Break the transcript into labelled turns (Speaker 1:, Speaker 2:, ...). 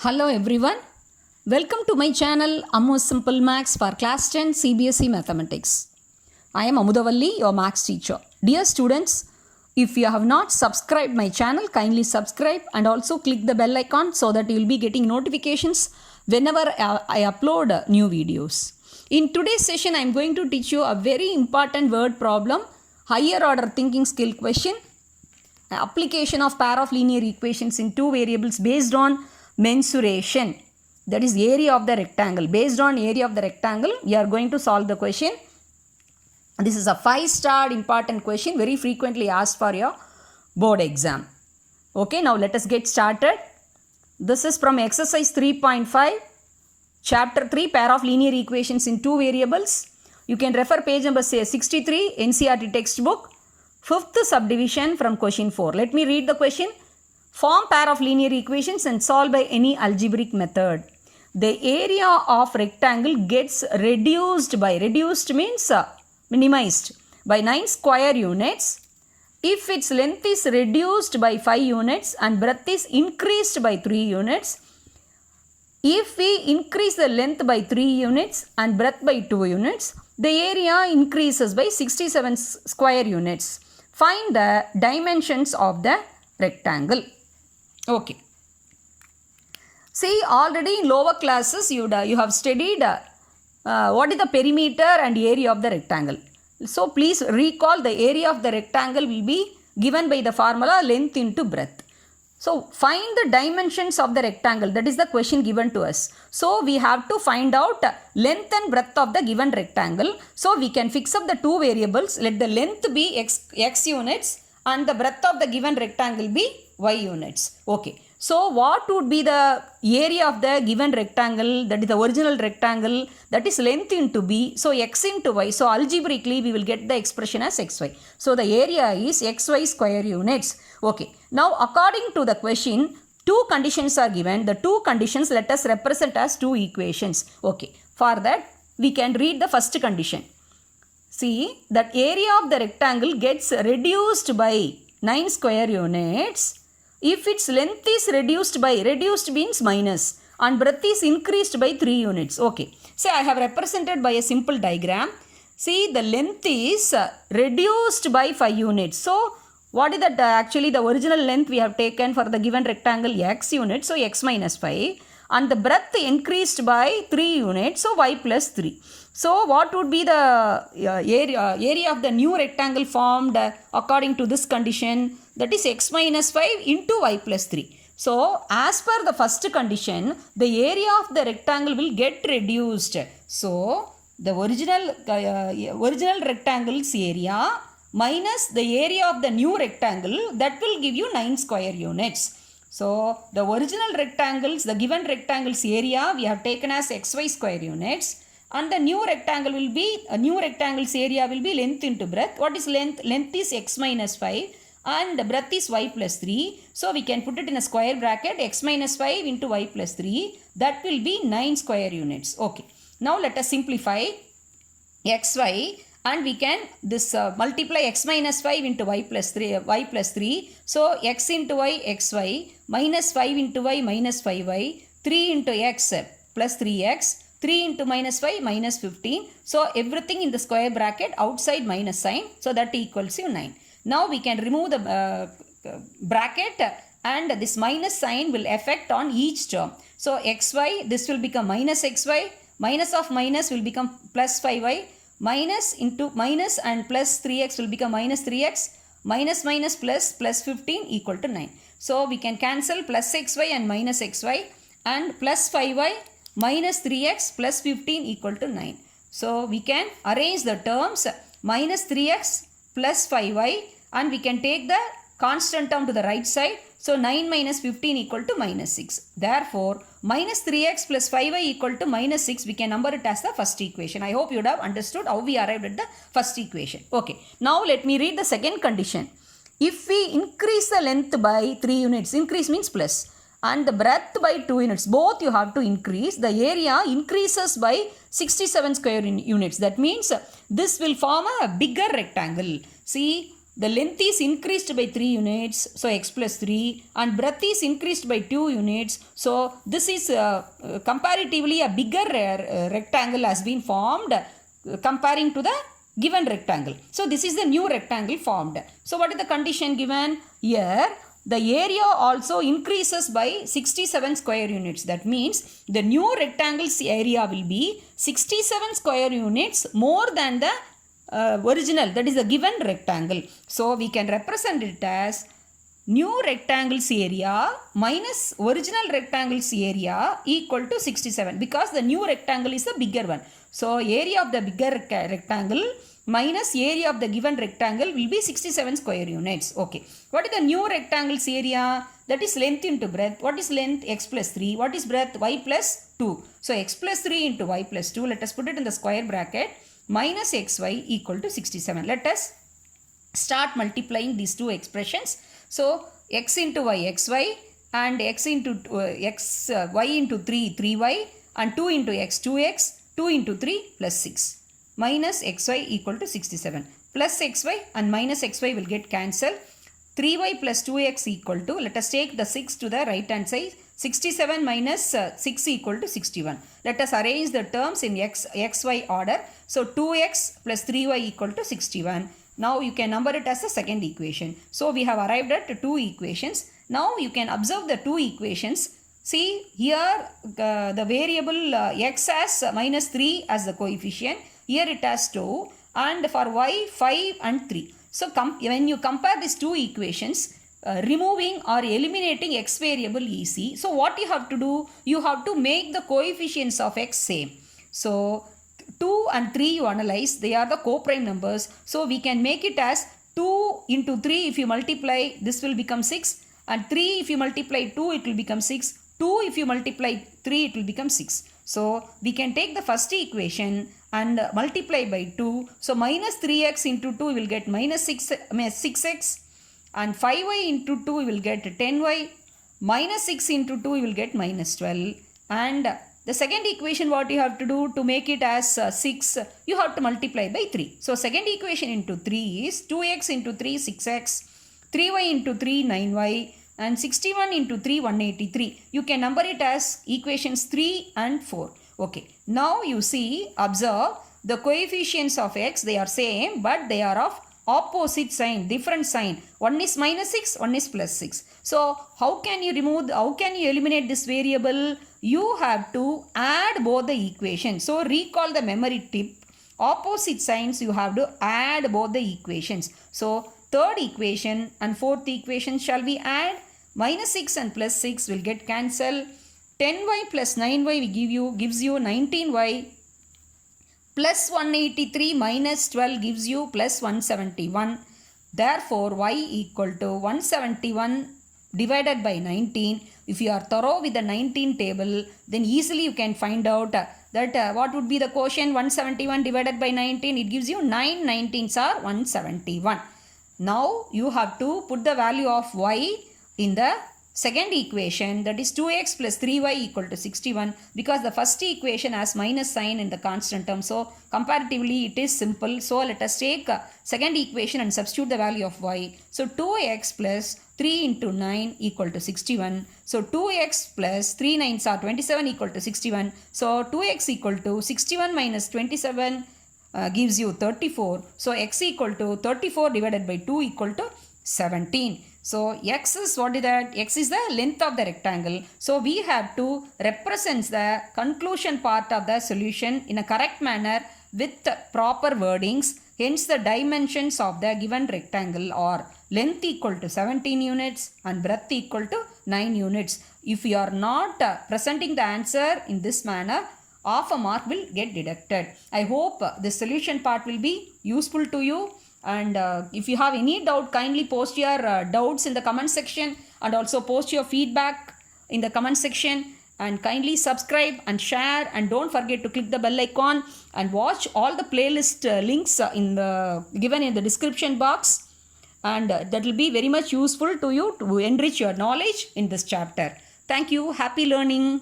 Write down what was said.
Speaker 1: Hello everyone, welcome to my channel Ammu Simple Maths for class 10 CBSE Mathematics. I am Amudavalli, your Maths teacher. Dear students, if you have not subscribed my channel, kindly subscribe and also click the bell icon so that you will be getting notifications whenever I upload new videos. In today's session, I am going to teach you a very important word problem, higher order thinking skill question, application of pair of linear equations in two variables based on mensuration, that is area of the rectangle. Based on area of the rectangle, we are going to solve the question. This is a 5-star important question, very frequently asked for your board exam. Okay, now let us get started. This is from exercise 3.5, chapter 3, pair of linear equations in two variables. You can refer page number 63, NCERT textbook, 5th subdivision from question 4. Let me read the question. Form pair of linear equations and solve by any algebraic method. The area of rectangle gets reduced means minimized by 9 square units if its length is reduced by 5 units and breadth is increased by 3 units. If we increase the length by 3 units and breadth by 2 units, the area increases by 67 square units. Find the dimensions of the rectangle. Okay. See, already in lower classes you have studied what is the perimeter and area of the rectangle. So please recall the area of the rectangle will be given by the formula length into breadth. So find the dimensions of the rectangle, that is the question given to us. So we have to find out length and breadth of the given rectangle. So we can fix up the two variables. Let the length be x units and the breadth of the given rectangle be y units. Okay. So what would be the area of the given rectangle, that is the original rectangle, that is length into b, so x into y. So algebraically we will get the expression as xy. So the area is xy square units. Okay. Now according to the question, two conditions are given. The two conditions let us represent as two equations. Okay. For that we can read the first condition. See, that area of the rectangle gets reduced by 9 square units if its length is reduced means minus, and breadth is increased by 3 units. Okay. See, I have represented by a simple diagram. See, the length is reduced by 5 units. So, what is that? Actually, the original length we have taken for the given rectangle x units, so x minus 5. And the breadth increased by 3 units, so y plus 3. So, what would be the area of the new rectangle formed according to this condition? That is x minus 5 into y plus 3. So, as per the first condition, the area of the rectangle will get reduced. So, the original rectangle's area minus the area of the new rectangle, that will give you 9 square units. So, the original rectangles, the given rectangle's area we have taken as xy square units, and the new rectangle will be, new rectangle's area will be length into breadth. What is length? Length is x minus 5 and the breadth is y plus 3. So, we can put it in a square bracket, x minus 5 into y plus 3, that will be 9 square units. Okay. Now, let us simplify xy. And we can multiply x minus 5 into y plus 3. So, x into y xy minus 5 into y minus 5y, 3 into x plus 3x, 3 into minus 5 minus 15. So, everything in the square bracket outside minus sign. So, that equals to 9. Now, we can remove the bracket and this minus sign will affect on each term. So, xy, this will become minus xy, minus of minus will become plus 5y, minus into minus and plus 3x will become minus 3x, minus minus plus 15 equal to 9. So, we can cancel plus xy and minus xy, and plus 5y minus 3x plus 15 equal to 9. So, we can arrange the terms minus 3x plus 5y, and we can take the constant term to the right side. So, 9 minus 15 equal to minus 6. Therefore, minus 3x plus 5y equal to minus 6, we can number it as the first equation. I hope you would have understood how we arrived at the first equation. Okay. Now, let me read the second condition. If we increase the length by 3 units, increase means plus, and the breadth by 2 units, both you have to increase, the area increases by 67 square units. That means this will form a bigger rectangle. See, the length is increased by 3 units, so x plus 3, and breadth is increased by 2 units, so this is comparatively a bigger rectangle has been formed comparing to the given rectangle. So this is the new rectangle formed. So what is the condition given? Here the area also increases by 67 square units. That means the new rectangle's area will be 67 square units more than the original, that is the given rectangle. So we can represent it as new rectangle's area minus original rectangle's area equal to 67, because the new rectangle is the bigger one. So area of the bigger rectangle minus area of the given rectangle will be 67 square units. Okay. What is the new rectangle's area? That is length into breadth. What is length? X plus 3. What is breadth? Y plus 2. So x plus 3 into y plus 2. Let us put it in the square bracket. Minus xy equal to 67. Let us start multiplying these two expressions. So x into y, xy, and x into y into 3, 3y, and 2 into x, 2x, 2 into 3 plus 6. Minus xy equal to 67. Plus xy and minus xy will get cancelled. 3y plus 2x equal to, let us take the 6 to the right hand side. 67 minus 6 equal to 61. Let us arrange the terms in xy order. So 2x plus 3y equal to 61. Now you can number it as the second equation. So we have arrived at two equations. Now you can observe the two equations. See here the variable x has minus 3 as the coefficient. Here it has 2, and for y 5 and 3. So when you compare these two equations, removing or eliminating x variable easy. So what you have to do? You have to make the coefficients of x same. So 2 and 3 you analyze, they are the co-prime numbers. So we can make it as 2 into 3 if you multiply, this will become 6, and 3 if you multiply 2 it will become 6, 2 if you multiply 3 it will become 6. So we can take the first equation and multiply by 2. So minus 3x into 2 will get minus 6x, and 5y into 2 will get 10y, minus 6 into 2 will get minus 12, and the second equation what you have to do to make it as 6, you have to multiply by 3. So second equation into 3 is 2x into 3 6x, 3y into 3 9y, and 61 into 3 183. You can number it as equations 3 and 4. Okay. Now you see, observe the coefficients of x, they are same but they are of opposite sign, different sign. One is minus 6, one is plus 6. So how can you eliminate this variable? You have to add both the equations. So recall the memory tip. Opposite signs you have to add both the equations. So third equation and fourth equation shall we add? Minus 6 and plus 6 will get cancelled. 10y plus 9y gives you 19y. Plus 183 minus 12 gives you plus 171. Therefore, y equal to 171 divided by 19. If you are thorough with the 19 table, then easily you can find out that what would be the quotient. 171 divided by 19, it gives you 9 19s are 171. Now you have to put the value of y in the second equation, that is 2x plus 3y equal to 61, because the first equation has minus sign in the constant term. So comparatively it is simple. So let us take second equation and substitute the value of y. So 2x plus 3 into 9 equal to 61. So 2x plus 3 9s are 27 equal to 61. So 2x equal to 61 minus 27 gives you 34. So x equal to 34 divided by 2 equal to 17. So x is, what is that? X is the length of the rectangle. So we have to represent the conclusion part of the solution in a correct manner with proper wordings. Hence the dimensions of the given rectangle are length equal to 17 units and breadth equal to 9 units. If you are not presenting the answer in this manner, half a mark will get deducted. I hope the solution part will be useful to you. And if you have any doubt, kindly post your doubts in the comment section, and also post your feedback in the comment section, and kindly subscribe and share, and don't forget to click the bell icon and watch all the playlist links given in the description box, and that will be very much useful to you to enrich your knowledge in this chapter. Thank you. Happy learning.